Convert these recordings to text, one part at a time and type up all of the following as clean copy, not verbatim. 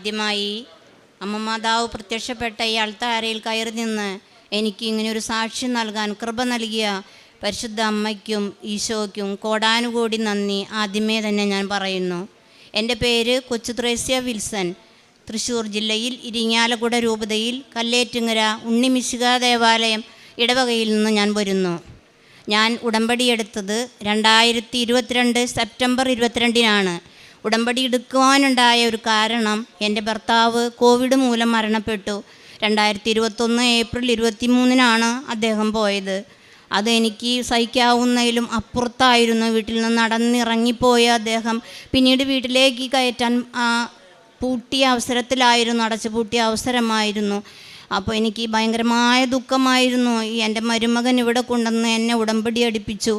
ആദ്യമായി അമ്മ മാതാവ് പ്രത്യക്ഷപ്പെട്ട ഈ അൾത്താരയിൽ കയറി നിന്ന് എനിക്ക് ഇങ്ങനെയൊരു സാക്ഷ്യം നൽകാൻ കൃപ നൽകിയ പരിശുദ്ധ അമ്മയ്ക്കും ഈശോയ്ക്കും കോടാനുകോടി നന്ദി ആദ്യമേ തന്നെ ഞാൻ പറയുന്നു. എൻ്റെ പേര് കൊച്ചു ത്രേസ്യ വിൽസൺ. തൃശ്ശൂർ ജില്ലയിൽ ഇരിങ്ങാലക്കുട രൂപതയിൽ കല്ലേറ്റുങ്ങര ഉണ്ണിമിശിഹ ദേവാലയം ഇടവകയിൽ നിന്ന് ഞാൻ വരുന്നു. ഞാൻ ഉടമ്പടിയെടുത്തത് 2022 സെപ്റ്റംബർ 22-നാണ്. ഉടമ്പടി എടുക്കുവാനുണ്ടായ ഒരു കാരണം, എൻ്റെ ഭർത്താവ് കോവിഡ് മൂലം മരണപ്പെട്ടു. 2021 ഏപ്രിൽ 23-നാണ് അദ്ദേഹം പോയത്. അതെനിക്ക് സഹിക്കാവുന്നതിലും അപ്പുറത്തായിരുന്നു. വീട്ടിൽ നിന്ന് നടന്നിറങ്ങിപ്പോയ അദ്ദേഹം പിന്നീട് വീട്ടിലേക്ക് കയറ്റാൻ പൂട്ടിയ അവസരത്തിലായിരുന്നു, അടച്ചു പൂട്ടിയ അവസരമായിരുന്നു. അപ്പോൾ എനിക്ക് ഭയങ്കരമായ ദുഃഖമായിരുന്നു. എൻ്റെ മരുമകൻ ഇവിടെ കൊണ്ടുവന്ന് എന്നെ ഉടമ്പടി അടുപ്പിച്ചു.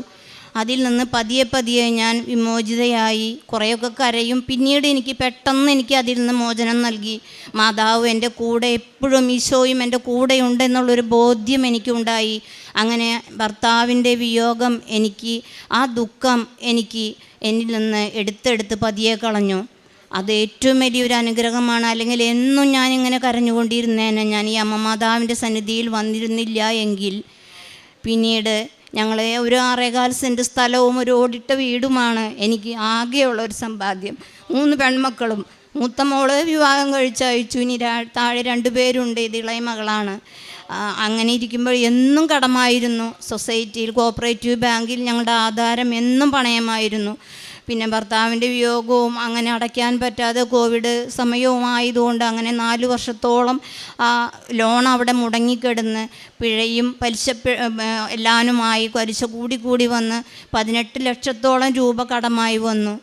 അതിൽ നിന്ന് പതിയെ ഞാൻ വിമോചിതയായി. കുറേയൊക്കെ കരയും. പിന്നീട് പെട്ടെന്ന് എനിക്ക് അതിൽ നിന്ന് മോചനം നൽകി. മാതാവ് എൻ്റെ കൂടെ എപ്പോഴും, ഈശോയും എൻ്റെ കൂടെയുണ്ടെന്നുള്ളൊരു ബോധ്യം എനിക്കുണ്ടായി. അങ്ങനെ ഭർത്താവിൻ്റെ വിയോഗം ആ ദുഃഖം എന്നിൽ നിന്ന് എടുത്തെടുത്ത് പതിയെ കളഞ്ഞു. അത് ഏറ്റവും വലിയൊരു അനുഗ്രഹമാണ്. അല്ലെങ്കിൽ എന്നും ഞാനിങ്ങനെ കരഞ്ഞുകൊണ്ടിരുന്നേനെ. ഞാൻ ഈ അമ്മ മാതാവിൻ്റെ സന്നിധിയിൽ വന്നിരുന്നില്ല എങ്കിൽ. പിന്നീട് ഞങ്ങളെ ഒരു 6.25 സെൻറ്റ് സ്ഥലവും ഒരു ഓടിട്ട വീടുമാണ് എനിക്ക് ആകെയുള്ളൊരു സമ്പാദ്യം. 3 പെൺമക്കളും. മൂത്ത മോള് വിവാഹം കഴിച്ചയച്ചു. ഇനി താഴെ 2 പേരുണ്ട്. ഇത് ഇളയ മകളാണ്. അങ്ങനെ ഇരിക്കുമ്പോൾ എന്നും കടമായിരുന്നു. സൊസൈറ്റിയിൽ, കോഓപ്പറേറ്റീവ് ബാങ്കിൽ ഞങ്ങളുടെ ആധാരം എന്നും പണയമായിരുന്നു. പിന്നെ ഭർത്താവിൻ്റെ വിയോഗവും അങ്ങനെ അടയ്ക്കാൻ പറ്റാതെ കോവിഡ് സമയവും ആയതുകൊണ്ട് അങ്ങനെ 4 വർഷത്തോളം ലോൺ അവിടെ മുടങ്ങിക്കിടന്ന് പിഴയും പലിശ എല്ലാനുമായി പലിശ കൂടി വന്ന് 18 ലക്ഷത്തോളം രൂപ കടമായി വന്നു.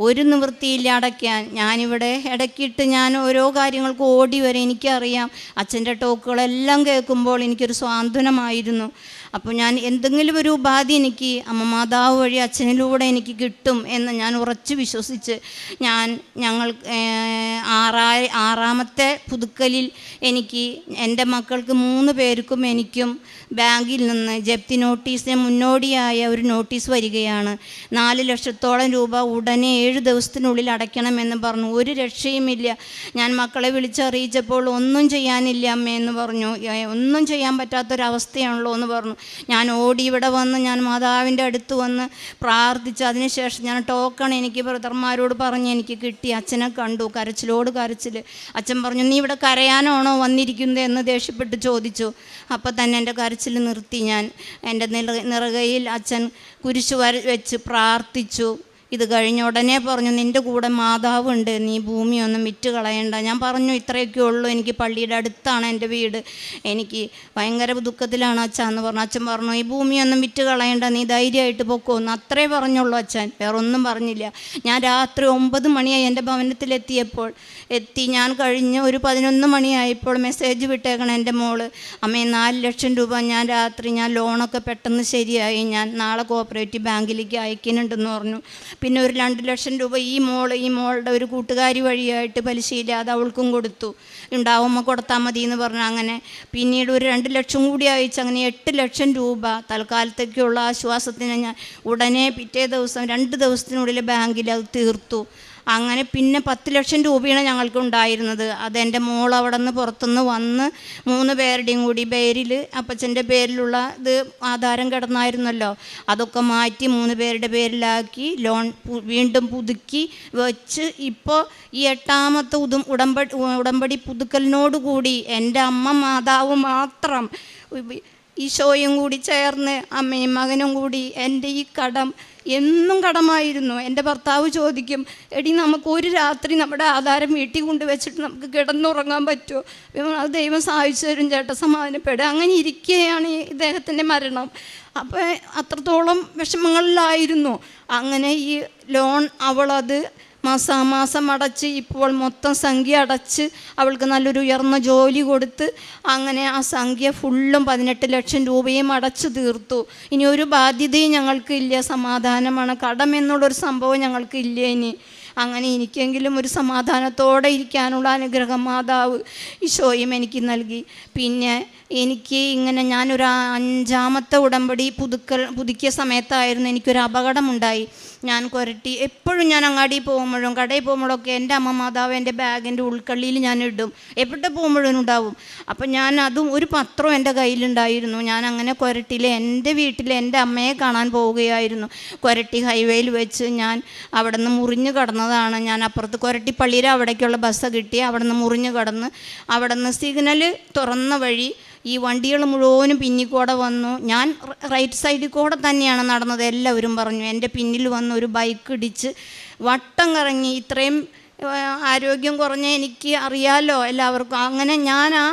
ഒരു നിവൃത്തിയില്ല അടയ്ക്കാൻ. ഞാനിവിടെ ഇടയ്ക്കിട്ട് ഞാൻ ഓരോ കാര്യങ്ങൾക്ക് ഓടി വരെ. എനിക്കറിയാം, അച്ഛൻ്റെ ടോക്കുകളെല്ലാം കേൾക്കുമ്പോൾ എനിക്കൊരു സ്വാന്തനമായിരുന്നു. അപ്പോൾ ഞാൻ എന്തെങ്കിലും ഒരു ഉപാധി എനിക്ക് അമ്മ മാതാവ് വഴി അച്ഛനിലൂടെ എനിക്ക് കിട്ടും എന്ന് ഞാൻ ഉറച്ചു വിശ്വസിച്ച് ഞങ്ങൾ 6ാമത്തെ പുതുക്കലിൽ എൻ്റെ മക്കൾക്ക് 3 പേർക്കും എനിക്കും ബാങ്കിൽ നിന്ന് ജപ്തി നോട്ടീസിന് മുന്നോടിയായ ഒരു നോട്ടീസ് വരികയാണ്. 4 ലക്ഷത്തോളം രൂപ ഉടനെ 7 ദിവസത്തിനുള്ളിൽ അടയ്ക്കണമെന്ന് പറഞ്ഞു. ഒരു രക്ഷയുമില്ല. ഞാൻ മക്കളെ വിളിച്ചറിയിച്ചപ്പോൾ ഒന്നും ചെയ്യാനില്ല അമ്മയെന്ന് പറഞ്ഞു. ഒന്നും ചെയ്യാൻ പറ്റാത്തൊരവസ്ഥയാണല്ലോ എന്ന് പറഞ്ഞു. ഞാൻ ഓടി ഇവിടെ വന്ന് ഞാൻ മാതാവിൻ്റെ അടുത്ത് വന്ന് പ്രാർത്ഥിച്ച് അതിനുശേഷം ഞാൻ ടോക്കൺ എനിക്ക് ബ്രദർമാരോട് പറഞ്ഞ് എനിക്ക് കിട്ടി. അച്ഛനെ കണ്ടു. കരച്ചിലോട് കരച്ചിൽ. അച്ഛൻ പറഞ്ഞു, നീ ഇവിടെ കരയാനാണോ വന്നിരിക്കുന്നത് എന്ന് ദേഷ്യപ്പെട്ട് ചോദിച്ചു. അപ്പം തന്നെ എൻ്റെ കരച്ചിൽ നിർത്തി. ഞാൻ എൻ്റെ നിറകയിൽ അച്ഛൻ കുരിശ് വെച്ച് പ്രാർത്ഥിച്ചു. ഇത് കഴിഞ്ഞ ഉടനെ പറഞ്ഞു, നിൻ്റെ കൂടെ മാതാവുണ്ട്, നീ ഭൂമിയൊന്നും വിറ്റ് കളയണ്ട. ഞാൻ പറഞ്ഞു, ഇത്രയൊക്കെ ഉള്ളൂ, എനിക്ക് പള്ളിയുടെ അടുത്താണ് എൻ്റെ വീട്, എനിക്ക് ഭയങ്കര ദുഃഖത്തിലാണ് അച്ഛൻ എന്ന് പറഞ്ഞു. അച്ഛൻ പറഞ്ഞു, ഈ ഭൂമിയൊന്നും വിറ്റ് കളയണ്ട, നീ ധൈര്യമായിട്ട് പൊക്കോന്ന്. അത്രേ പറഞ്ഞുള്ളൂ അച്ഛൻ, വേറൊന്നും പറഞ്ഞില്ല. ഞാൻ രാത്രി 9 മണിയായി എൻ്റെ ഭവനത്തിലെത്തിയപ്പോൾ. ഞാൻ കഴിഞ്ഞ് ഒരു 11 മണിയായപ്പോൾ മെസ്സേജ് വിട്ടേക്കണം എൻ്റെ മോള്, അമ്മേ 4 ലക്ഷം രൂപ ഞാൻ ലോണൊക്കെ പെട്ടെന്ന് ശരിയായി, ഞാൻ നാളെ കോഓപ്പറേറ്റീവ് ബാങ്കിലേക്ക് അയക്കുന്നുണ്ടെന്ന് പറഞ്ഞു. പിന്നെ ഒരു 2 ലക്ഷം രൂപ ഈ മോളുടെ ഒരു കൂട്ടുകാരി വഴിയായിട്ട് പലിശയില്ലാതെ അവൾക്കും കൊടുത്തു. ഉണ്ടാവുമ്പോൾ കൊടുത്താൽ മതി എന്ന് പറഞ്ഞു. അങ്ങനെ പിന്നീട് ഒരു 2 ലക്ഷം കൂടി അയച്ചു. അങ്ങനെ 8 ലക്ഷം രൂപ തൽക്കാലത്തേക്കുള്ള ആശ്വാസത്തിന് ഞാൻ ഉടനെ പിറ്റേ ദിവസം 2 ദിവസത്തിനുള്ളിൽ ബാങ്കിൽ അത് തീർത്തു. അങ്ങനെ പിന്നെ 10 ലക്ഷം രൂപയാണ് ഞങ്ങൾക്ക് ഉണ്ടായിരുന്നത്. അതെൻ്റെ മോൾ അവിടെ നിന്ന് പുറത്തുനിന്ന് വന്ന് 3 പേരുടെയും കൂടി പേരിൽ, അപ്പച്ചൻ്റെ പേരിലുള്ള ഇത് ആധാരം കിടന്നായിരുന്നല്ലോ, അതൊക്കെ മാറ്റി 3 പേരുടെ പേരിലാക്കി ലോൺ വീണ്ടും പുതുക്കി വെച്ച് ഇപ്പോൾ ഈ 8ാമത്തെ ഉടമ്പടി പുതുക്കലിനോടുകൂടി എൻ്റെ അമ്മ മാതാവ് മാത്രം, ഈശോയും കൂടി ചേർന്ന് അമ്മയും മകനും കൂടി എൻ്റെ ഈ കടം, എന്നും കടമായിരുന്നു. എൻ്റെ ഭർത്താവ് ചോദിക്കും, എടി നമുക്ക് ഒരു രാത്രി നമ്മുടെ ആധാരം വീട്ടിൽ കൊണ്ടുവച്ചിട്ട് നമുക്ക് കിടന്നുറങ്ങാൻ പറ്റുമോ? അത് ദൈവം സഹായിച്ചു തരും ചേട്ടാ, സമാധാനപ്പെടുക. അങ്ങനെ ഇരിക്കുകയാണ് ഇദ്ദേഹത്തിൻ്റെ മരണം. അപ്പോൾ അത്രത്തോളം വിഷമങ്ങളിലായിരുന്നു. അങ്ങനെ ഈ ലോൺ അവളത് മാസാമാസം അടച്ച് ഇപ്പോൾ മൊത്തം സംഖ്യ അടച്ച് അവൾക്ക് നല്ലൊരു ഉയർന്ന ജോലി കൊടുത്ത് അങ്ങനെ ആ സംഖ്യ ഫുള്ളും 18 ലക്ഷം രൂപയും അടച്ചു തീർത്തു. ഇനി ഒരു ബാധ്യതയും ഞങ്ങൾക്കില്ല. സമാധാനമാണ്. കടം എന്നുള്ളൊരു സംഭവം ഞങ്ങൾക്കില്ല ഇനി. അങ്ങനെ എനിക്കെങ്കിലും ഒരു സമാധാനത്തോടെ ഇരിക്കാനുള്ള അനുഗ്രഹം മാതാവ് ഈശോയും എനിക്ക് നൽകി. പിന്നെ എനിക്ക് ഇങ്ങനെ ഞാനൊരു 5ാമത്തെ ഉടമ്പടി പുതുക്കിയ സമയത്തായിരുന്നു എനിക്കൊരു അപകടമുണ്ടായി. ഞാൻ കുരട്ടി എപ്പോഴും ഞാൻ അങ്ങാടി പോകുമ്പോഴും കടയിൽ പോകുമ്പോഴൊക്കെ എൻ്റെ അമ്മ മാതാവ് എൻ്റെ ബാഗിൻ്റെ ഉൾക്കള്ളിയിൽ ഞാൻ ഇടും, എവിടെ പോകുമ്പോഴും ഉണ്ടാവും. അപ്പം ഞാൻ അതും ഒരു പത്രം എൻ്റെ കയ്യിലുണ്ടായിരുന്നു. ഞാൻ അങ്ങനെ കുരട്ടിയിൽ എൻ്റെ വീട്ടിൽ എൻ്റെ അമ്മയെ കാണാൻ പോവുകയായിരുന്നു. കുരട്ടി ഹൈവേയിൽ വെച്ച് ഞാൻ അവിടെ നിന്ന് മുറിഞ്ഞു കടന്നതാണ്. ഞാൻ അപ്പുറത്ത് കുരട്ടി പള്ളിയിൽ അവിടേക്കുള്ള ബസ് കിട്ടി, അവിടെ നിന്ന് മുറിഞ്ഞു കടന്ന് അവിടെ നിന്ന് സിഗ്നൽ തുറന്ന വഴി ഈ വണ്ടികൾ മുഴുവനും പിന്നിക്കൂടെ വന്നു. ഞാൻ റൈറ്റ് സൈഡിൽ കൂടെ തന്നെയാണ് നടന്നത്. എല്ലാവരും പറഞ്ഞു. എൻ്റെ പിന്നിൽ വന്ന് ഒരു ബൈക്ക് ഇടിച്ച് വട്ടം കറങ്ങി. ഇത്രയും ആരോഗ്യം കുറഞ്ഞ എനിക്ക് അറിയാമല്ലോ എല്ലാവർക്കും. അങ്ങനെ ഞാൻ ആ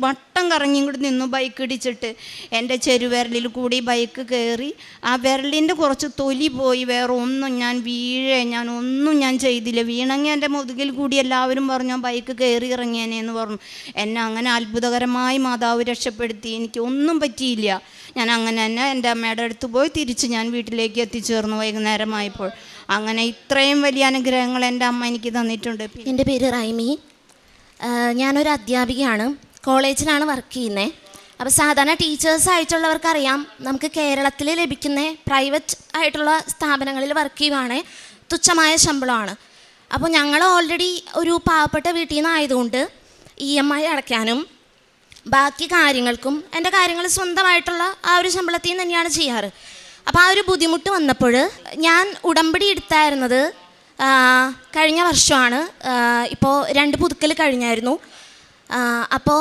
വട്ടം കറങ്ങി ഇങ്ങോട്ട് നിന്നു ബൈക്ക് ഇടിച്ചിട്ട്. എൻ്റെ ചെരുവിരലിൽ കൂടി ബൈക്ക് കയറി. ആ വിരലിൻ്റെ കുറച്ച് തൊലി പോയി. വേറെ ഒന്നും ഞാൻ ചെയ്തില്ല. വീണെങ്കിൽ എൻ്റെ മുതുകിൽ കൂടി എല്ലാവരും പറഞ്ഞു ബൈക്ക് കയറി ഇറങ്ങിയനെന്ന് പറഞ്ഞു. എന്നെ അങ്ങനെ അത്ഭുതകരമായി മാതാവ് രക്ഷപ്പെടുത്തി. എനിക്ക് ഒന്നും പറ്റിയില്ല. ഞാൻ അങ്ങനെ തന്നെ എൻ്റെ അമ്മയുടെ അടുത്ത് പോയി തിരിച്ച് ഞാൻ വീട്ടിലേക്ക് എത്തിച്ചേർന്നു വൈകുന്നേരമായപ്പോൾ. അങ്ങനെ ഇത്രയും വലിയ അനുഗ്രഹങ്ങൾ എൻ്റെ അമ്മ എനിക്ക് തന്നിട്ടുണ്ട്. എൻ്റെ പേര് റൈമി. ഞാനൊരു അധ്യാപികയാണ്. കോളേജിലാണ് വർക്ക് ചെയ്യുന്നത്. അപ്പോൾ സാധാരണ ടീച്ചേഴ്സായിട്ടുള്ളവർക്കറിയാം, നമുക്ക് കേരളത്തിൽ ലഭിക്കുന്ന പ്രൈവറ്റ് ആയിട്ടുള്ള സ്ഥാപനങ്ങളിൽ വർക്ക് ചെയ്യുവാണെങ്കിൽ തുച്ഛമായ ശമ്പളമാണ്. അപ്പോൾ ഞങ്ങൾ ഓൾറെഡി ഒരു പാവപ്പെട്ട വീട്ടിൽ നിന്നായതുകൊണ്ട് EMI അടയ്ക്കാനും ബാക്കി കാര്യങ്ങൾക്കും എൻ്റെ കാര്യങ്ങൾ സ്വന്തമായിട്ടുള്ള ആ ഒരു ശമ്പളത്തിൽ നിന്ന് തന്നെയാണ് ചെയ്യാറ്. അപ്പോൾ ആ ഒരു ബുദ്ധിമുട്ട് വന്നപ്പോൾ ഞാൻ ഉടമ്പടി എടുത്തായിരുന്നത് കഴിഞ്ഞ വർഷമാണ്. ഇപ്പോൾ 2 പുതുക്കൽ കഴിഞ്ഞായിരുന്നു. അപ്പോൾ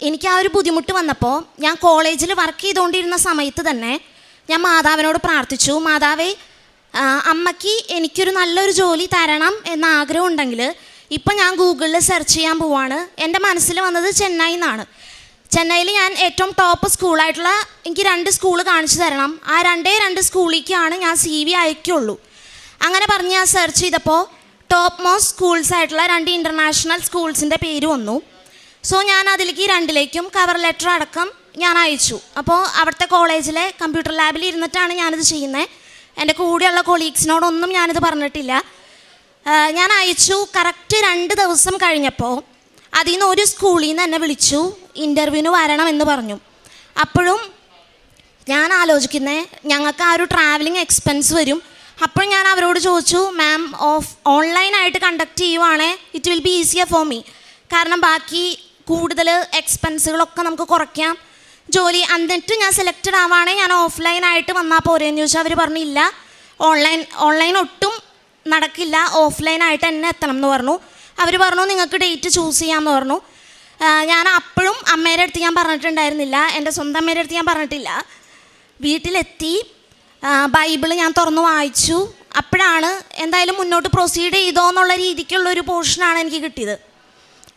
എനിക്ക് ആ ഒരു ബുദ്ധിമുട്ട് വന്നപ്പോൾ ഞാൻ കോളേജിൽ വർക്ക് ചെയ്തുകൊണ്ടിരുന്ന സമയത്ത് തന്നെ ഞാൻ മാതാവിനോട് പ്രാർത്ഥിച്ചു, മാതാവേ, അമ്മയ്ക്ക് എനിക്കൊരു നല്ലൊരു ജോലി തരണം എന്ന ആഗ്രഹം ഉണ്ടെങ്കിൽ ഇപ്പം ഞാൻ ഗൂഗിളിൽ സെർച്ച് ചെയ്യാൻ പോവാണ്. എൻ്റെ മനസ്സിൽ വന്നത് ചെന്നൈ എന്നാണ്. ചെന്നൈയിൽ ഞാൻ ഏറ്റവും ടോപ്പ് സ്കൂളായിട്ടുള്ള എനിക്ക് 2 സ്കൂൾ കാണിച്ചു തരണം. ആ 2 സ്കൂളിലേക്കാണ് ഞാൻ CV അയക്കുള്ളൂ. അങ്ങനെ പറഞ്ഞ് ഞാൻ സെർച്ച് ചെയ്തപ്പോൾ ടോപ്പ് മോസ്റ്റ് സ്കൂൾസ് ആയിട്ടുള്ള 2 ഇൻ്റർനാഷണൽ സ്കൂൾസിൻ്റെ പേര് വന്നു. സോ ഞാൻ അതിലേക്ക് 2ലേക്കും കവർ ലെറ്റർ അടക്കം ഞാൻ അയച്ചു. അപ്പോൾ അവിടുത്തെ കോളേജിലെ കമ്പ്യൂട്ടർ ലാബിൽ ഇരുന്നിട്ടാണ് ഞാനിത് ചെയ്യുന്നത്. എൻ്റെ കൂടെയുള്ള കൊളീഗ്സിനോടൊന്നും ഞാനിത് പറഞ്ഞിട്ടില്ല. ഞാൻ അയച്ചു. കറക്റ്റ് 2 ദിവസം കഴിഞ്ഞപ്പോൾ അതിൽ നിന്ന് ഒരു സ്കൂളിൽ നിന്ന് എന്നെ വിളിച്ചു, ഇൻ്റർവ്യൂവിന് വരണമെന്ന് പറഞ്ഞു. അപ്പോഴും ഞാൻ ആലോചിക്കുന്നത് ഞങ്ങൾക്ക് ആ ഒരു ട്രാവലിംഗ് എക്സ്പെൻസ് വരും. അപ്പോഴും ഞാൻ അവരോട് ചോദിച്ചു, മാം, ഓൺലൈനായിട്ട് കണ്ടക്ട് ചെയ്യുവാണേ it will be easier for me. കാരണം ബാക്കി കൂടുതൽ എക്സ്പെൻസുകളൊക്കെ നമുക്ക് കുറയ്ക്കാം ജോലി. എന്നിട്ട് ഞാൻ സെലക്റ്റഡ് ആവുകയാണെങ്കിൽ ഞാൻ ഓഫ്ലൈനായിട്ട് വന്നാൽ പോരെയെന്ന് ചോദിച്ചാൽ അവർ പറഞ്ഞില്ല, ഓൺലൈൻ ഒട്ടും നടക്കില്ല, ഓഫ്ലൈനായിട്ട് തന്നെ എത്തണം എന്ന് പറഞ്ഞു. അവർ പറഞ്ഞു നിങ്ങൾക്ക് ഡേറ്റ് ചൂസ് ചെയ്യാമെന്ന് പറഞ്ഞു. ഞാൻ അപ്പോഴും അമ്മേൻ്റെ അടുത്ത് ഞാൻ പറഞ്ഞിട്ടുണ്ടായിരുന്നില്ല, എൻ്റെ സ്വന്തം അമ്മേൻ്റെ അടുത്ത് ഞാൻ പറഞ്ഞിട്ടില്ല. വീട്ടിലെത്തി ബൈബിള് ഞാൻ തുറന്നു വായിച്ചു. അപ്പോഴാണ് എന്തായാലും മുന്നോട്ട് പ്രൊസീഡ് ചെയ്തോ എന്നുള്ള രീതിക്കുള്ളൊരു പോർഷനാണ് എനിക്ക് കിട്ടിയത്.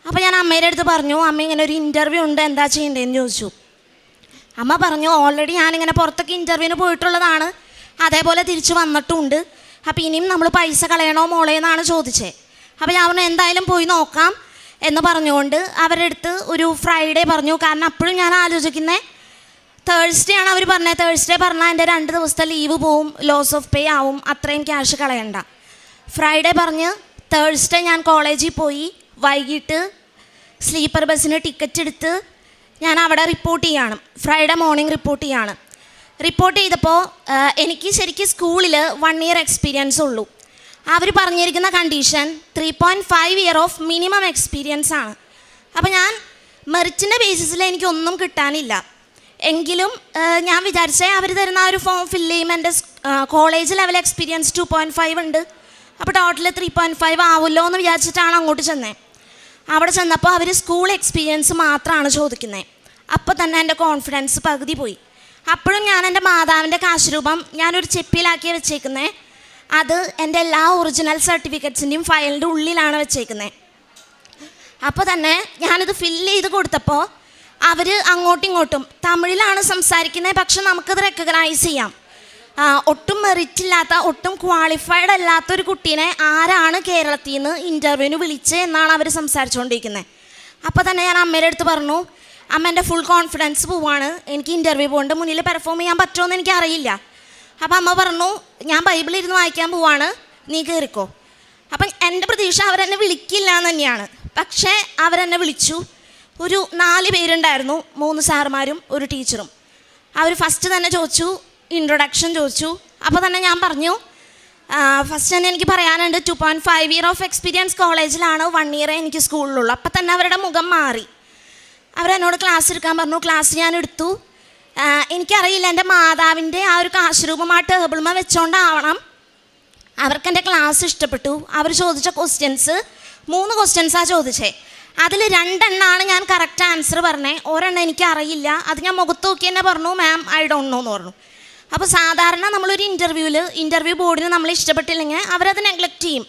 അപ്പോൾ ഞാൻ അമ്മേൻ്റെ അടുത്ത് പറഞ്ഞു, അമ്മ ഇങ്ങനെ ഒരു ഇൻ്റർവ്യൂ ഉണ്ട്, എന്താ ചെയ്യേണ്ടതെന്ന് ചോദിച്ചു. അമ്മ പറഞ്ഞു, ഓൾറെഡി ഞാനിങ്ങനെ പുറത്തൊക്കെ ഇൻ്റർവ്യൂവിന് പോയിട്ടുള്ളതാണ്, അതേപോലെ തിരിച്ച് വന്നിട്ടുമുണ്ട്. അപ്പോൾ ഇനിയും നമ്മൾ പൈസ കളയണോ മോളെ എന്നാണ് ചോദിച്ചത്. അപ്പോൾ ഞാൻ പറഞ്ഞു എന്തായാലും പോയി നോക്കാം എന്ന് പറഞ്ഞുകൊണ്ട് അവരുടെ അടുത്ത് ഒരു ഫ്രൈഡേ പറഞ്ഞു. കാരണം അപ്പോഴും ഞാൻ ആലോചിക്കുന്നത് തേഴ്സ്ഡേ ആണ് അവർ പറഞ്ഞത്. തേഴ്സ്ഡേ പറഞ്ഞാൽ എൻ്റെ 2 ദിവസത്തെ ലീവ് പോവും, ലോസ് ഓഫ് പേ ആവും, അത്രയും ക്യാഷ് കളയണ്ട. ഫ്രൈഡേ പറഞ്ഞ് തേഴ്സ്ഡേ ഞാൻ കോളേജിൽ പോയി. വൈകിട്ട് സ്ലീപ്പർ ബസ്സിന് ടിക്കറ്റ് എടുത്ത് ഞാൻ അവിടെ റിപ്പോർട്ട് ചെയ്യാണ്. ഫ്രൈഡേ മോർണിംഗ് റിപ്പോർട്ട് ചെയ്യാണ്. റിപ്പോർട്ട് ചെയ്തപ്പോൾ എനിക്ക് ശരിക്കും സ്കൂളിൽ 1 ഇയർ എക്സ്പീരിയൻസ് ഉള്ളൂ. അവർ പറഞ്ഞിരിക്കുന്ന condition 3.5 year of minimum experience ആണ്. അപ്പോൾ ഞാൻ മെറിറ്റിൻ്റെ ബേസിസിൽ എനിക്കൊന്നും കിട്ടാനില്ല. എങ്കിലും ഞാൻ വിചാരിച്ചേ അവർ തരുന്ന ഒരു ഫോം ഫില്ല് ചെയ്യുമ്പോൾ എൻ്റെ കോളേജ് ലെവൽ എക്സ്പീരിയൻസ് 2.5 ഉണ്ട്, അപ്പോൾ ടോട്ടൽ 3.5 ആവുമല്ലോ എന്ന് വിചാരിച്ചിട്ടാണ് അങ്ങോട്ട് ചെന്നത്. അവിടെ ചെന്നപ്പോൾ അവർ സ്കൂൾ എക്സ്പീരിയൻസ് മാത്രമാണ് ചോദിക്കുന്നത്. അപ്പോൾ തന്നെ എൻ്റെ കോൺഫിഡൻസ് പകുതി പോയി. അപ്പോഴും ഞാൻ എൻ്റെ മാതാവിൻ്റെ കാശ് രൂപം ഞാനൊരു ചെപ്പിയിലാക്കി വെച്ചേക്കുന്നത്. അത് എൻ്റെ എല്ലാ ഒറിജിനൽ സർട്ടിഫിക്കറ്റ്സിൻ്റെയും ഫയലിൻ്റെ ഉള്ളിലാണ് വെച്ചേക്കുന്നത്. അപ്പോൾ തന്നെ ഞാനിത് ഫില്ല് ചെയ്ത് കൊടുത്തപ്പോൾ അവർ അങ്ങോട്ടും ഇങ്ങോട്ടും തമിഴിലാണ് സംസാരിക്കുന്നത്, പക്ഷെ നമുക്കത് റെക്കഗ്നൈസ് ചെയ്യാം. ഒട്ടും മെറിറ്റ് ഇല്ലാത്ത, ഒട്ടും ക്വാളിഫൈഡ് അല്ലാത്തൊരു കുട്ടീനെ ആരാണ് കേരളത്തിൽ നിന്ന് ഇൻ്റർവ്യൂവിന് വിളിച്ചത് എന്നാണ് അവർ സംസാരിച്ചുകൊണ്ടിരിക്കുന്നത്. അപ്പോൾ തന്നെ ഞാൻ അമ്മയുടെ അടുത്ത് പറഞ്ഞു, അമ്മ എൻ്റെ ഫുൾ കോൺഫിഡൻസ് പോവാണ്, എനിക്ക് ഇൻ്റർവ്യൂ പോകേണ്ട മുന്നിൽ പെർഫോം ചെയ്യാൻ പറ്റുമോ എനിക്ക് അറിയില്ല. അപ്പോൾ അമ്മ പറഞ്ഞു, ഞാൻ ബൈബിൾ ഇരുന്ന് വായിക്കാൻ പോവാണ്, നീ കയറിക്കോ. അപ്പം എൻ്റെ പ്രതീക്ഷ അവരെന്നെ വിളിക്കില്ല എന്ന് തന്നെയാണ്. പക്ഷേ അവരെന്നെ വിളിച്ചു. ഒരു 4 പേരുണ്ടായിരുന്നു, 3 സാറുമാരും ഒരു ടീച്ചറും. അവർ ഫസ്റ്റ് തന്നെ ചോദിച്ചു, ഇൻട്രൊഡക്ഷൻ ചോദിച്ചു. അപ്പോൾ തന്നെ ഞാൻ പറഞ്ഞു, ഫസ്റ്റ് തന്നെ എനിക്ക് പറയാനുണ്ട് 2.5 ഇയർ ഓഫ് എക്സ്പീരിയൻസ് കോളേജിലാണ്, 1 ഇയർ എനിക്ക് സ്കൂളിലുള്ളൂ. അപ്പം തന്നെ അവരുടെ മുഖം മാറി. അവരെന്നോട് ക്ലാസ് എടുക്കാൻ പറഞ്ഞു. ക്ലാസ് ഞാൻ എടുത്തു. എനിക്കറിയില്ല, എൻ്റെ മാതാവിൻ്റെ ആ ഒരു കാശുരൂപം ആ ടേബിൾമ വെച്ചോണ്ടാവണം അവർക്ക് എൻ്റെ ക്ലാസ് ഇഷ്ടപ്പെട്ടു. അവർ ചോദിച്ച ക്വസ്റ്റ്യൻസ് 3 ക്വസ്റ്റ്യൻസാണ് ചോദിച്ചത്. അതിൽ 2 എണ്ണമാണ് ഞാൻ കറക്റ്റ് ആൻസർ പറഞ്ഞത്. ഒരെണ്ണം എനിക്ക് അറിയില്ല. അത് ഞാൻ മുഖത്ത് നോക്കി തന്നെ പറഞ്ഞു, മാം ഐ ഡോണ്ട് നോ എന്ന് പറഞ്ഞു. അപ്പോൾ സാധാരണ നമ്മളൊരു ഇൻ്റർവ്യൂ ബോർഡിന് നമ്മൾ ഇഷ്ടപ്പെട്ടില്ലെങ്കിൽ അവരത് നെഗ്ലക്റ്റ് ചെയ്യും.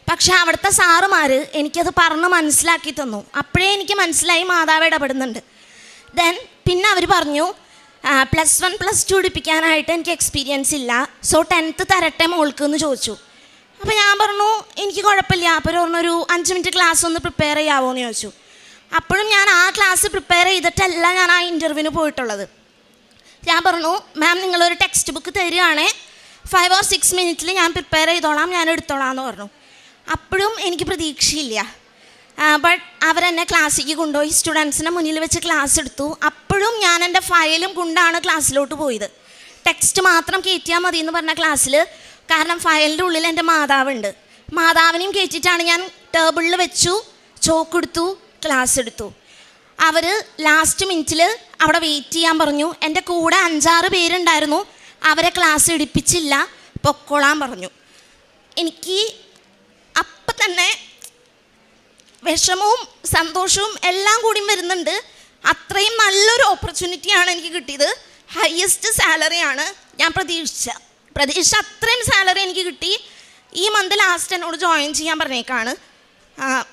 പക്ഷേ അവിടുത്തെ സാറുമാർ എനിക്കത് പറഞ്ഞ് മനസ്സിലാക്കി തന്നു. അപ്പോഴേ എനിക്ക് മനസ്സിലായി മാതാവ് ഇടപെടുന്നുണ്ട്. പിന്നെ അവർ പറഞ്ഞു +1 +2 എടുപ്പിക്കാനായിട്ട് എനിക്ക് എക്സ്പീരിയൻസ് ഇല്ല, സോ 10th തരട്ടെ മോൾക്ക് എന്ന് ചോദിച്ചു. അപ്പോൾ ഞാൻ പറഞ്ഞു എനിക്ക് കുഴപ്പമില്ല. അപ്പോൾ ഒരു 5 മിനിറ്റ് ക്ലാസ് ഒന്ന് പ്രിപ്പയർ ചെയ്യാമോ എന്ന് ചോദിച്ചു. അപ്പോഴും ഞാൻ ആ ക്ലാസ് പ്രിപ്പയർ ചെയ്തിട്ടല്ല ഞാൻ ആ ഇൻ്റർവ്യൂവിന് പോയിട്ടുള്ളത്. ഞാൻ പറഞ്ഞു മാം നിങ്ങളൊരു ടെക്സ്റ്റ് ബുക്ക് തരികയാണേ 5 or 6 മിനിറ്റിൽ ഞാൻ പ്രിപ്പയർ ചെയ്തോളാം, ഞാൻ എടുത്തോളാം എന്ന് പറഞ്ഞു. അപ്പോഴും എനിക്ക് പ്രതീക്ഷയില്ല. ബട്ട് അവരെന്നെ ക്ലാസ്സിലേക്ക് കൊണ്ടുപോയി സ്റ്റുഡൻസിനെ മുന്നിൽ വെച്ച് ക്ലാസ് എടുത്തു. അപ്പോഴും ഞാൻ എൻ്റെ ഫയലും കൊണ്ടാണ് ക്ലാസ്സിലോട്ട് പോയത്. ടെക്സ്റ്റ് മാത്രം കയറ്റിയാൽ മതി എന്ന് പറഞ്ഞ ക്ലാസ്സിൽ, കാരണം ഫയലിൻ്റെ ഉള്ളിൽ എൻ്റെ മാതാവുണ്ട്. മാതാവിനെയും കയറ്റിയിട്ടാണ് ഞാൻ ടേബിളിൽ വെച്ചു, ചോക്ക് എടുത്തു, ക്ലാസ് എടുത്തു. അവർ ലാസ്റ്റ് മിനിറ്റിൽ അവിടെ വെയിറ്റ് ചെയ്യാൻ പറഞ്ഞു. എൻ്റെ കൂടെ 5-6 പേരുണ്ടായിരുന്നു. അവരെ ക്ലാസ് എടുപ്പിച്ചില്ല, പൊക്കോളാൻ പറഞ്ഞു. എനിക്ക് അപ്പം തന്നെ വിഷമവും സന്തോഷവും എല്ലാം കൂടി വരുന്നുണ്ട്. അത്രയും നല്ലൊരു ഓപ്പർച്യൂണിറ്റിയാണ് എനിക്ക് കിട്ടിയത്. ഹയസ്റ്റ് സാലറിയാണ് ഞാൻ പ്രതീക്ഷ അത്രയും സാലറി എനിക്ക് കിട്ടി. ഈ മന്ത് ലാസ്റ്റ് എന്നോട് ജോയിൻ ചെയ്യാൻ പറഞ്ഞേക്കാണ്.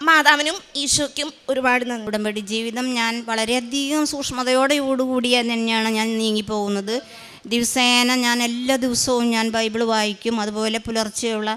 മാതാവിനും ഈശോയ്ക്കും ഒരുപാട് നന്ദി. ഉടമ്പടി ജീവിതം ഞാൻ വളരെയധികം സൂക്ഷ്മതയോടുകൂടിയ തന്നെയാണ് ഞാൻ നീങ്ങിപ്പോകുന്നത്. ദിവസേന ഞാൻ എല്ലാ ദിവസവും ഞാൻ ബൈബിൾ വായിക്കും. അതുപോലെ പുലർച്ചെയുള്ള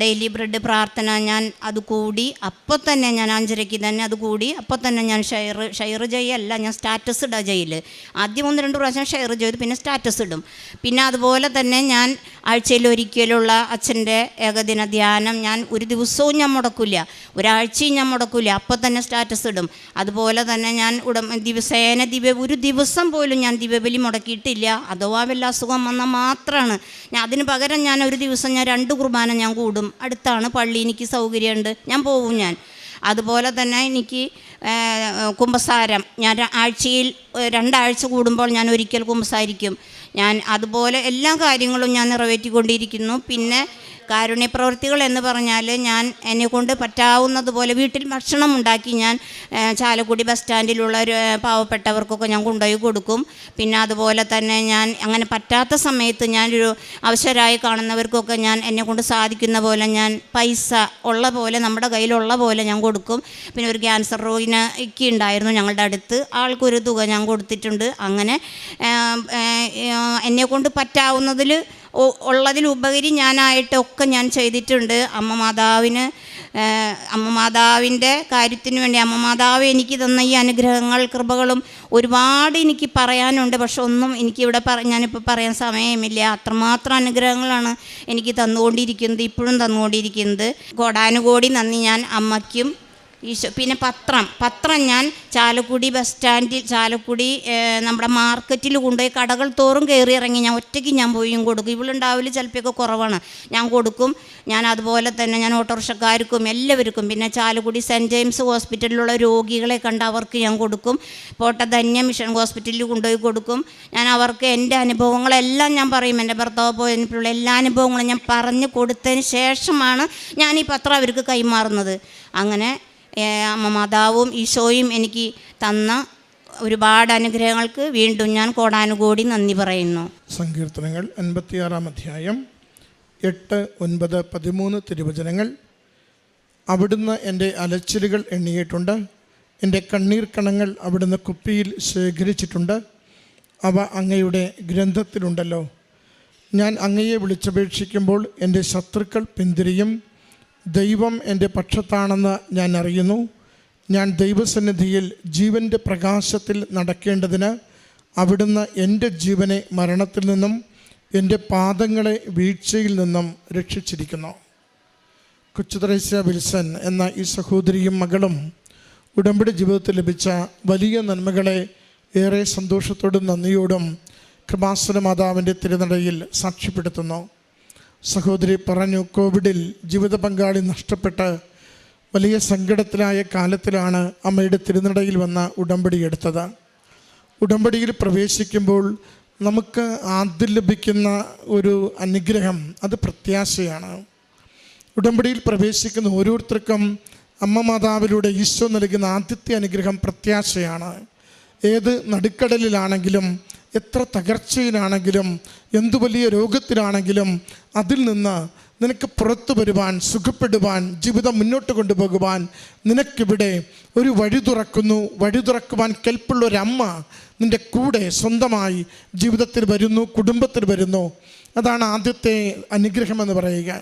ഡെയിലി ബ്രെഡ് പ്രാർത്ഥന ഞാൻ അത് കൂടി അപ്പോൾ തന്നെ ഞാൻ 5:30 തന്നെ അത് കൂടി അപ്പോൾ തന്നെ ഞാൻ ഷെയർ ചെയ്യല്ല, ഞാൻ സ്റ്റാറ്റസ് ഇടുക ചെയ്യല്. ആദ്യം 1-2 പ്രാവശ്യം ഷെയർ ചെയ്തു, പിന്നെ സ്റ്റാറ്റസ് ഇടും. പിന്നെ അതുപോലെ തന്നെ ഞാൻ ആഴ്ചയിലൊരിക്കലുള്ള അച്ഛൻ്റെ ഏകദിന ധ്യാനം ഞാൻ ഒരു ദിവസവും ഞാൻ മുടക്കില്ല, ഒരാഴ്ചയും ഞാൻ മുടക്കില്ല, അപ്പോൾ തന്നെ സ്റ്റാറ്റസ് ഇടും. അതുപോലെ തന്നെ ഞാൻ ദിവസേന ഒരു ദിവസം പോലും ഞാൻ ദിവ്യബലി മുടക്കിയിട്ടില്ല. അഥവാ വല്ല അസുഖം വന്നാൽ മാത്രമാണ് ഞാൻ അതിന് പകരം ഞാൻ ഒരു ദിവസം ഞാൻ 2 കുർബാന ഞാൻ കൂടും. അടുത്താണ് പള്ളി, എനിക്ക് സൗകര്യമുണ്ട്, ഞാൻ പോവും ഞാൻ. അതുപോലെ തന്നെ എനിക്ക് കുമ്പസാരം ഞാൻ ആഴ്ചയിൽ 2 ആഴ്ച കൂടുമ്പോൾ ഞാൻ ഒരിക്കൽ കുമ്പസാരിക്കും. ഞാൻ അതുപോലെ എല്ലാ കാര്യങ്ങളും ഞാൻ നിറവേറ്റിക്കൊണ്ടിരിക്കുന്നു. പിന്നെ കാരുണ്യപ്രവൃത്തികൾ എന്ന് പറഞ്ഞാൽ ഞാൻ എന്നെക്കൊണ്ട് പറ്റാവുന്നതുപോലെ വീട്ടിൽ ഭക്ഷണം ഉണ്ടാക്കി ഞാൻ ചാലക്കുടി ബസ് സ്റ്റാൻഡിലുള്ള പാവപ്പെട്ടവർക്കൊക്കെ ഞാൻ കൊണ്ടുപോയി കൊടുക്കും. പിന്നെ അതുപോലെ തന്നെ ഞാൻ അങ്ങനെ പറ്റാത്ത സമയത്ത് ഞാനൊരു അവശരായി കാണുന്നവർക്കൊക്കെ ഞാൻ എന്നെക്കൊണ്ട് സാധിക്കുന്ന പോലെ ഞാൻ പൈസ ഉള്ള പോലെ നമ്മുടെ കയ്യിലുള്ള പോലെ ഞാൻ കൊടുക്കും. പിന്നെ ഒരു ക്യാൻസർ രോഗിക്ക് ഉണ്ടായിരുന്നു ഞങ്ങളുടെ അടുത്ത്, ആൾക്കൊരു തുക ഞാൻ കൊടുത്തിട്ടുണ്ട്. അങ്ങനെ എന്നെക്കൊണ്ട് പറ്റാവുന്നതിൽ ഉള്ളതിലുപരി ഞാനായിട്ടൊക്കെ ഞാൻ ചെയ്തിട്ടുണ്ട്. അമ്മ മാതാവിൻ്റെ കാര്യത്തിന് വേണ്ടി അമ്മ മാതാവ് എനിക്ക് തന്ന ഈ അനുഗ്രഹങ്ങൾ കൃപകളും ഒരുപാട് എനിക്ക് പറയാനുണ്ട്. പക്ഷെ ഒന്നും എനിക്കിവിടെ ഞാനിപ്പോൾ പറയാൻ സമയമില്ല. അത്രമാത്രം അനുഗ്രഹങ്ങളാണ് എനിക്ക് തന്നുകൊണ്ടിരിക്കുന്നത്, ഇപ്പോഴും തന്നുകൊണ്ടിരിക്കുന്നത്. കോടാനുകോടി നന്ദി ഞാൻ അമ്മയ്ക്കും ഈശോ. പിന്നെ പത്രം ഞാൻ ചാലക്കുടി ബസ് സ്റ്റാൻഡിൽ നമ്മുടെ മാർക്കറ്റിൽ കൊണ്ടുപോയി കടകൾ തോറും കയറി ഇറങ്ങി ഞാൻ ഒറ്റയ്ക്ക് ഞാൻ പോയും കൊടുക്കും. ഇവളുണ്ടാവില്ല ചിലപ്പോഴൊക്കെ കുറവാണ്, ഞാൻ കൊടുക്കും. ഞാൻ അതുപോലെ തന്നെ ഞാൻ ഓട്ടോറിക്ഷക്കാർക്കും എല്ലാവർക്കും, പിന്നെ ചാലക്കുടി സെൻറ്റ് ജെയിംസ് ഹോസ്പിറ്റലിലുള്ള രോഗികളെ കണ്ട് അവർക്ക് ഞാൻ കൊടുക്കും. പോട്ടധന്യ മിഷൻ ഹോസ്പിറ്റലിൽ കൊണ്ടുപോയി കൊടുക്കും. ഞാൻ അവർക്ക് എൻ്റെ അനുഭവങ്ങളെല്ലാം ഞാൻ പറയും. എൻ്റെ ഭർത്താവ് പോയതിനുള്ള എല്ലാ അനുഭവങ്ങളും ഞാൻ പറഞ്ഞു കൊടുത്തതിന് ശേഷമാണ് ഞാൻ ഈ പത്രം അവർക്ക് കൈമാറുന്നത്. അങ്ങനെ അമ്മ മാതാവും ഈശോയും എനിക്ക് തന്ന ഒരുപാട് അനുഗ്രഹങ്ങൾക്ക് വീണ്ടും ഞാൻ കോടാനുകോടി നന്ദി പറയുന്നു. സങ്കീർത്തനങ്ങൾ 56-ാം അധ്യായം 8, 9, 13 തിരുവചനങ്ങൾ. അവിടുന്ന് എൻ്റെ അലച്ചിലുകൾ എണ്ണിയിട്ടുണ്ട്, എൻ്റെ കണ്ണീർ കണങ്ങൾ അവിടുന്ന് കുപ്പിയിൽ ശേഖരിച്ചിട്ടുണ്ട്. അവ അങ്ങയുടെ ഗ്രന്ഥത്തിലുണ്ടല്ലോ. ഞാൻ അങ്ങയെ വിളിച്ചപേക്ഷിക്കുമ്പോൾ എൻ്റെ ശത്രുക്കൾ പിന്തിരിയും. ദൈവം എൻ്റെ പക്ഷത്താണെന്ന് ഞാൻ അറിയുന്നു. ഞാൻ ദൈവസന്നിധിയിൽ ജീവൻ്റെ പ്രകാശത്തിൽ നടക്കേണ്ടതിന് അവിടുന്ന് എൻ്റെ ജീവനെ മരണത്തിൽ നിന്നും എൻ്റെ പാദങ്ങളെ വീഴ്ചയിൽ നിന്നും രക്ഷിച്ചിരിക്കുന്നു. കൊച്ചുത്രേസ്യ വിൽസൺ എന്ന ഈ സഹോദരിയും മകളും ഉടമ്പടി ജീവിതത്തിൽ ലഭിച്ച വലിയ നന്മകളെ ഏറെ സന്തോഷത്തോടും നന്ദിയോടും കൃപാസന മാതാവിൻ്റെ തിരുനടയിൽ സാക്ഷ്യപ്പെടുത്തുന്നു. സഹോദരി പറഞ്ഞു, കോവിഡിൽ ജീവിത പങ്കാളി നഷ്ടപ്പെട്ട് വലിയ സങ്കടത്തിലായ കാലത്തിലാണ് അമ്മയുടെ തിരുനടയിൽ വന്ന ഉടമ്പടി എടുത്തത്. ഉടമ്പടിയിൽ പ്രവേശിക്കുമ്പോൾ നമുക്ക് ആദ്യം ലഭിക്കുന്ന ഒരു അനുഗ്രഹം അത് പ്രത്യാശയാണ്. ഉടമ്പടിയിൽ പ്രവേശിക്കുന്ന ഓരോരുത്തർക്കും അമ്മ മാതാവിലൂടെ ഈശോ നൽകുന്ന ആദ്യത്തെ അനുഗ്രഹം പ്രത്യാശയാണ്. ഏത് നടുക്കടലിലാണെങ്കിലും, എത്ര തകർച്ചയിലാണെങ്കിലും, എന്തു വലിയ രോഗത്തിലാണെങ്കിലും അതിൽ നിന്ന് നിനക്ക് പുറത്തു വരുവാൻ, സുഖപ്പെടുവാൻ, ജീവിതം മുന്നോട്ട് കൊണ്ടുപോകുവാൻ നിനക്കിവിടെ ഒരു വഴി തുറക്കുന്നു. വഴി തുറക്കുവാൻ കെൽപ്പുള്ളൊരമ്മ നിൻ്റെ കൂടെ സ്വന്തമായി ജീവിതത്തിൽ വരുന്നു, കുടുംബത്തിൽ വരുന്നു. അതാണ് ആദ്യത്തെ അനുഗ്രഹമെന്ന് പറയുക.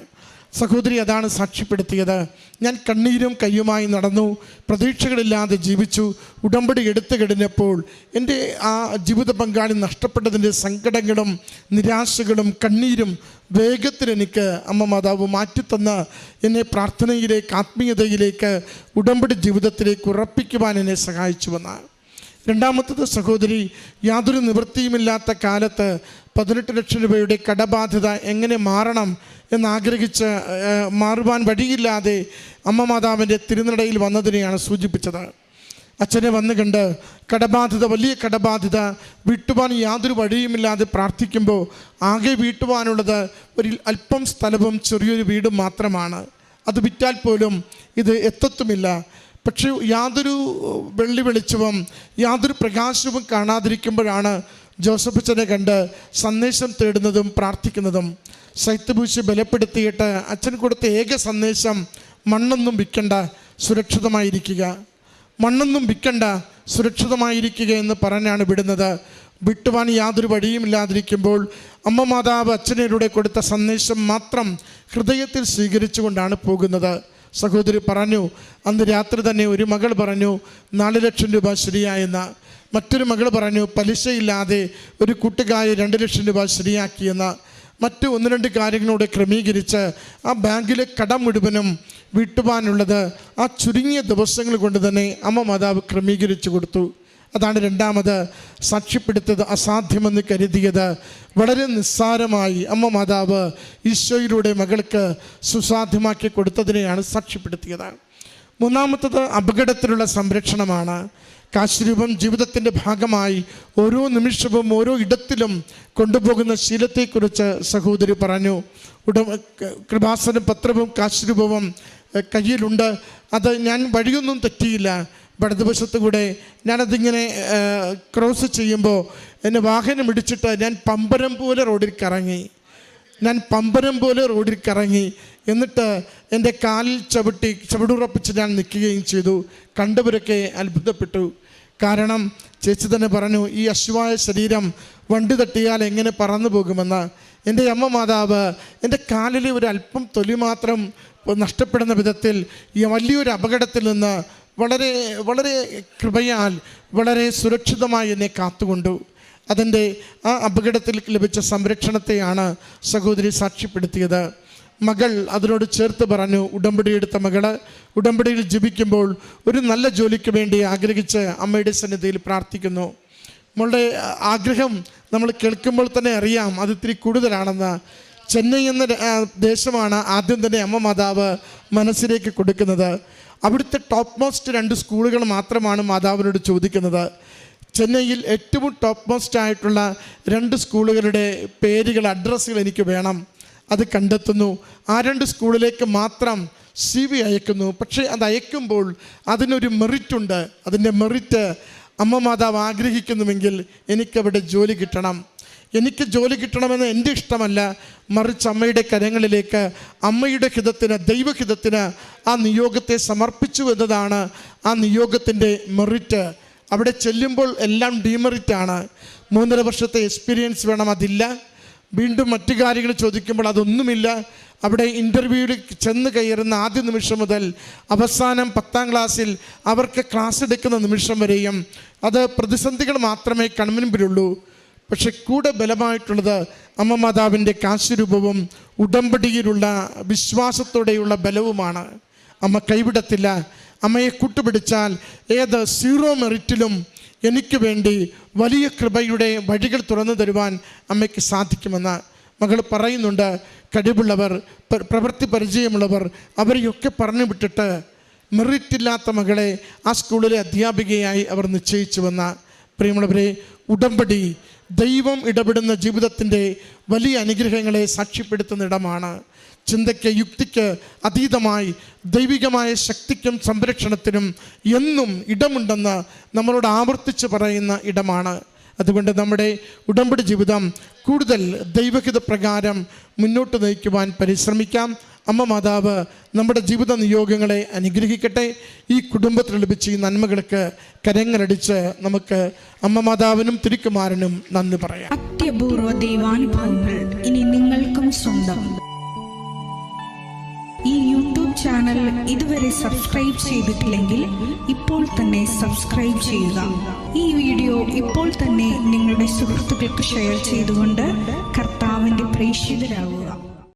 സഹോദരി അതാണ് സാക്ഷ്യപ്പെടുത്തിയത്. ഞാൻ കണ്ണീരും കയ്യുമായി നടന്നു, പ്രതീക്ഷകളില്ലാതെ ജീവിച്ചു. ഉടമ്പടി എടുത്തു കഴിഞ്ഞപ്പോൾ എൻ്റെ ആ ജീവിത പങ്കാളി നഷ്ടപ്പെട്ടതിൻ്റെ സങ്കടങ്ങളും നിരാശകളും കണ്ണീരും വേഗത്തിൽ എനിക്ക് അമ്മ മാതാവ് മാറ്റിത്തന്ന് എന്നെ പ്രാർത്ഥനയിലേക്ക്, ആത്മീയതയിലേക്ക്, ഉടമ്പടി ജീവിതത്തിലേക്ക് ഉറപ്പിക്കുവാൻ എന്നെ സഹായിച്ചുവെന്ന്. രണ്ടാമത്തത്, സഹോദരി യാതൊരു നിവൃത്തിയുമില്ലാത്ത കാലത്ത് 18 ലക്ഷം രൂപയുടെ കടബാധ്യത എങ്ങനെ മാറണം എന്നാഗ്രഹിച്ച് മാറുവാൻ വഴിയില്ലാതെ അമ്മ മാതാവിൻ്റെ തിരുനടയിൽ വന്നതിനെയാണ് സൂചിപ്പിച്ചത്. അച്ഛനെ വന്നു കണ്ട് കടബാധ്യത, വലിയ കടബാധ്യത വീട്ടുവാൻ യാതൊരു വഴിയുമില്ലാതെ പ്രാർത്ഥിക്കുമ്പോൾ ആകെ വീട്ടുവാനുള്ളത് ഒരു അല്പം സ്ഥലവും ചെറിയൊരു വീടും മാത്രമാണ്. അത് വിറ്റാൽ പോലും ഇത് എത്തത്തുമില്ല. പക്ഷേ യാതൊരു വെളിച്ചവും യാതൊരു പ്രകാശവും കാണാതിരിക്കുമ്പോഴാണ് ജോസഫ് അച്ഛനെ കണ്ട് സന്ദേശം തേടുന്നതും പ്രാർത്ഥിക്കുന്നതും. ശൈത്യപൂശി ബലപ്പെടുത്തിയിട്ട് അച്ഛൻ കൊടുത്ത ഏക സന്ദേശം മണ്ണൊന്നും വിൽക്കണ്ട, സുരക്ഷിതമായിരിക്കുക, മണ്ണൊന്നും വിൽക്കണ്ട, സുരക്ഷിതമായിരിക്കുക എന്ന് പറഞ്ഞാണ് വിടുന്നത്. വിട്ടുവാൻ യാതൊരു വഴിയുമില്ലാതിരിക്കുമ്പോൾ അമ്മ മാതാവ് അച്ഛനോടെ കൊടുത്ത സന്ദേശം മാത്രം ഹൃദയത്തിൽ സ്വീകരിച്ചുകൊണ്ടാണ് പോകുന്നത്. സഹോദരി പറഞ്ഞു, അന്ന് രാത്രി തന്നെ ഒരു മകൾ പറഞ്ഞു 4 ലക്ഷം രൂപ ശരിയായെന്ന്. മറ്റൊരു മകൾ പറഞ്ഞു പലിശയില്ലാതെ ഒരു കൂട്ടുകാരി 2 ലക്ഷം രൂപ ശരിയാക്കിയെന്ന്. മറ്റ് 1-2 കാര്യങ്ങളോട് ക്രമീകരിച്ച് ആ ബാങ്കിലെ കടം മുഴുവനും വീട്ടുവാനുള്ളത് ആ ചുരുങ്ങിയ ദിവസങ്ങൾ കൊണ്ട് തന്നെ അമ്മ മാതാവ് ക്രമീകരിച്ചു കൊടുത്തു. അതാണ് രണ്ടാമത് സാക്ഷ്യപ്പെടുത്തത്. അസാധ്യമെന്ന് കരുതിയത് വളരെ നിസ്സാരമായി അമ്മ മാതാവ് ഈശോയിലൂടെ മകൾക്ക് സുസാധ്യമാക്കി കൊടുത്തതിനെയാണ് സാക്ഷ്യപ്പെടുത്തിയത്. മൂന്നാമത്തത് അപകടത്തിലുള്ള സംരക്ഷണമാണ്. കാശുരൂപം ജീവിതത്തിൻ്റെ ഭാഗമായി ഓരോ നിമിഷവും ഓരോ ഇടത്തിലും കൊണ്ടുപോകുന്ന ശീലത്തെക്കുറിച്ച് സഹോദരി പറഞ്ഞു. കൃപാസന പത്രവും കാശുരൂപവും കയ്യിലുണ്ട്. അത് ഞാൻ വഴിയൊന്നും തെറ്റിയില്ല. വലതുവശത്തു കൂടെ ഞാനതിങ്ങനെ ക്രോസ് ചെയ്യുമ്പോൾ എന്നെ വാഹനം ഇടിച്ചിട്ട് ഞാൻ പമ്പരം പോലെ റോഡിൽ കറങ്ങി. എന്നിട്ട് എൻ്റെ കാലിൽ ചവിടുറപ്പിച്ച് ഞാൻ നിൽക്കുകയും ചെയ്തു. കണ്ടവരൊക്കെ അത്ഭുതപ്പെട്ടു. കാരണം ചേച്ചി തന്നെ പറഞ്ഞു, ഈ അശ്വായ ശരീരം വണ്ടി തട്ടിയാൽ എങ്ങനെ പറന്നു പോകുമെന്ന്. എൻ്റെ അമ്മ മാതാവ് എൻ്റെ കാലിലെ ഒരു അല്പം തൊലി മാത്രം നഷ്ടപ്പെടുന്ന വിധത്തിൽ ഈ വലിയൊരു അപകടത്തിൽ നിന്ന് വളരെ വളരെ കൃപയാൽ വളരെ സുരക്ഷിതമായി എന്നെ കാത്തുകൊണ്ടു. അതിൻ്റെ ആ അപകടത്തിൽ ലഭിച്ച സംരക്ഷണത്തെയാണ് സഹോദരി സാക്ഷ്യപ്പെടുത്തിയത്. മകൾ അതിനോട് ചേർത്ത് പറഞ്ഞു, ഉടമ്പടിയെടുത്ത മകൾ ഉടമ്പടിയിൽ ജപിക്കുമ്പോൾ ഒരു നല്ല ജോലിക്ക് വേണ്ടി ആഗ്രഹിച്ച് അമ്മയുടെ സന്നിധിയിൽ പ്രാർത്ഥിക്കുന്നു. നമ്മളുടെ ആഗ്രഹം നമ്മൾ കേൾക്കുമ്പോൾ തന്നെ അറിയാം അത് ഇത്തിരി കൂടുതലാണെന്ന്. ചെന്നൈ എന്ന ദേശമാണ് ആദ്യം തന്നെ അമ്മ മാതാവ് മനസ്സിലേക്ക് കൊടുക്കുന്നത്. അവിടുത്തെ ടോപ്പ് മോസ്റ്റ് 2 സ്കൂളുകൾ മാത്രമാണ് മാതാവിനോട് ചോദിക്കുന്നത്. ചെന്നൈയിൽ ഏറ്റവും ടോപ്പ് മോസ്റ്റ് ആയിട്ടുള്ള 2 സ്കൂളുകളുടെ പേരുകൾ, അഡ്രസ്സുകൾ എനിക്ക് വേണം. അത് കണ്ടെത്തുന്നു. ആ 2 സ്കൂളിലേക്ക് മാത്രം CV അയക്കുന്നു. പക്ഷേ അത് അയക്കുമ്പോൾ അതിനൊരു മെറിറ്റുണ്ട്. അതിൻ്റെ മെറിറ്റ് അമ്മ മാതാവ് ആഗ്രഹിക്കുന്നുവെങ്കിൽ എനിക്കവിടെ ജോലി കിട്ടണം. എനിക്ക് ജോലി കിട്ടണമെന്ന് എൻ്റെ ഇഷ്ടമല്ല, മറിച്ച് അമ്മയുടെ കരങ്ങളിലേക്ക് അമ്മയുടെ ഹിതത്തിന്, ദൈവഹിതത്തിന് ആ നിയോഗത്തെ സമർപ്പിച്ചു എന്നതാണ് ആ നിയോഗത്തിൻ്റെ മെറിറ്റ്. അവിടെ ചെല്ലുമ്പോൾ എല്ലാം ഡീമെറിറ്റാണ്. 3.5 വർഷത്തെ എക്സ്പീരിയൻസ് വേണം, അതില്ല. വീണ്ടും മറ്റു കാര്യങ്ങൾ ചോദിക്കുമ്പോൾ അതൊന്നുമില്ല. അവിടെ ഇൻ്റർവ്യൂവിൽ ചെന്ന് കയറുന്ന ആദ്യ നിമിഷം മുതൽ അവസാനം 10ാം ക്ലാസ്സിൽ അവർക്ക് ക്ലാസ് എടുക്കുന്ന നിമിഷം വരെയും അത് പ്രതിസന്ധികൾ മാത്രമേ കൺമുൻപിലുള്ളൂ. പക്ഷെ കൂടെ ബലമായിട്ടുള്ളത് അമ്മ മാതാവിൻ്റെ കാശുരൂപവും ഉടമ്പടിയിലുള്ള വിശ്വാസത്തോടെയുള്ള ബലവുമാണ്. അമ്മ കൈവിടത്തില്ല. അമ്മയെ കൂട്ടുപിടിച്ചാൽ ഏത് 0 മെറിറ്റിലും എനിക്ക് വേണ്ടി വലിയ കൃപയുടെ വഴികൾ തുറന്നു തരുവാൻ അമ്മയ്ക്ക് സാധിക്കുമെന്ന്. മകൾ പറയുന്നുണ്ട്, കഴിവുള്ളവർ, പ്രവൃത്തി പരിചയമുള്ളവർ, അവരെയൊക്കെ പറഞ്ഞു വിട്ടിട്ട് മെറിറ്റില്ലാത്ത മകളെ ആ സ്കൂളിലെ അധ്യാപികയായി അവർ നിശ്ചയിച്ചുവെന്ന. പ്രിയമുള്ളവരെ, ഉടമ്പടി ദൈവം ഇടപെടുന്ന ജീവിതത്തിൻ്റെ വലിയ അനുഗ്രഹങ്ങളെ സാക്ഷ്യപ്പെടുത്തുന്ന ഇടമാണ്. ചിന്തയ്ക്ക്, യുക്തിക്ക് അതീതമായി ദൈവികമായ ശക്തിക്കും സംരക്ഷണത്തിനും എന്നും ഇടമുണ്ടെന്ന് നമ്മളോട് ആവർത്തിച്ച് പറയുന്ന ഇടമാണ്. അതുകൊണ്ട് നമ്മുടെ ഉടമ്പടി ജീവിതം കൂടുതൽ ദൈവഹിത പ്രകാരം മുന്നോട്ട് നയിക്കുവാൻ പരിശ്രമിക്കാം. അമ്മ മാതാവ് നമ്മുടെ ജീവിത നിയോഗങ്ങളെ അനുഗ്രഹിക്കട്ടെ. ഈ കുടുംബത്തിൽ ലഭിച്ച ഈ നന്മകൾക്ക് കരങ്ങളടിച്ച് നമുക്ക് അമ്മ മാതാവിനും തിരുക്കുമാരനും നന്ദി പറയാം. അത്യപൂർവ ദൈവാനുഭവങ്ങൾ ഇനി നിങ്ങൾക്കും സ്വന്തം. ഈ യൂട്യൂബ് ചാനൽ ഇതുവരെ സബ്സ്ക്രൈബ് ചെയ്തിട്ടില്ലെങ്കിൽ ഇപ്പോൾ തന്നെ സബ്സ്ക്രൈബ് ചെയ്യുക. ഈ വീഡിയോ ഇപ്പോൾ തന്നെ നിങ്ങളുടെ സുഹൃത്തുക്കൾക്ക് ഷെയർ ചെയ്തുകൊണ്ട് കർത്താവിൻ്റെ പ്രേക്ഷിതരാകുക.